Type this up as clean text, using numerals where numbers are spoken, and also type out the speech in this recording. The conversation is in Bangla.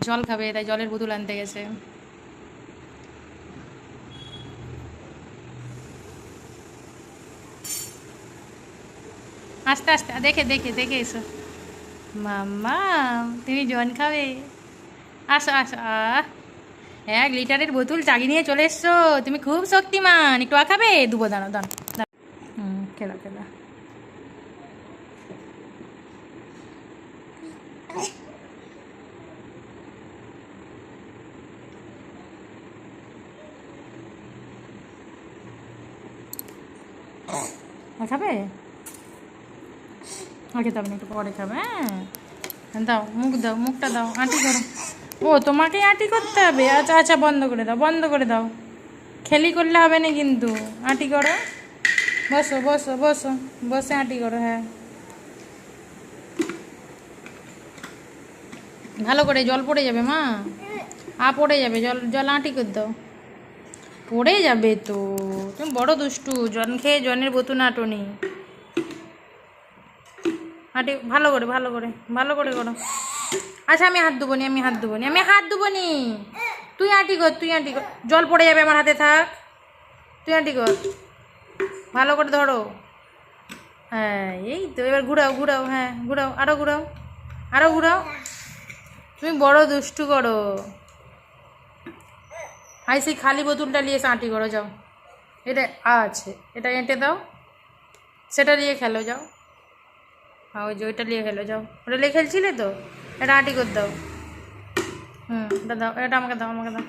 জল খাবে, তাই জলের বোতল আনতে গেছে। আস্তে আস্তে দেখে দেখে দেখে এসো। মাম্মা তুমি জল খাবে? আসো আসো। 1 লিটারের বোতল চাগিয়ে নিয়ে চলে এসছো, তুমি খুব শক্তিমান। একটু খাবে? দুবো, দাঁড়ো দাঁড়ো দাঁড়ো। খেলা খেলা। খাবে? খেতে হবে না, একটু পরে খাবে। হ্যাঁ দাও, মুখ দাও, মুখটা দাও, আঁটি করো। ও তোমাকে আঁটি করতে হবে? আচ্ছা আচ্ছা, বন্ধ করে দাও, বন্ধ করে দাও। খেলি করলে হবে না কিন্তু, আঁটি করো। বসো বসো বসো, বসে আঁটি করো। হ্যাঁ ভালো করে, জল পড়ে যাবে মা, পড়ে যাবে, জল জল আঁটি করে দাও। পড়ে যাবে তো, তুমি বড় দুষ্টু, জল খেয়ে জলের বোতল আঁটোনি। আঁটি ভালো করে, ভালো করে, ভালো করে করো। আচ্ছা আমি হাত দেবো নি, আমি হাত দেবো নি, আমি হাত দেবো নি। তুই আঁটি কর, তুই আঁটি কর, জল পড়ে যাবে আমার হাতে, থাক। তুই আঁটি কর, ভালো করে ধরো। হ্যাঁ এই তো, এবার ঘুরাও ঘুরাও, হ্যাঁ ঘুরাও, আরও ঘুরাও, আরও ঘুরাও। তুমি বড় দুষ্টু করো। হাই সেই খালি বোতলটা নিয়ে এসে আঁটি করো, যাও। এটা আছে, এটা এঁটে দাও, সেটা নিয়ে খেলো, যাও। হ্যাঁ ওই যে ওইটা নিয়ে খেলো, যাও। ওটা নিয়ে খেলছিলে তো, এটা আঁটি করে দাও। এটা দাও, এটা আমাকে দাও, আমাকে দাও।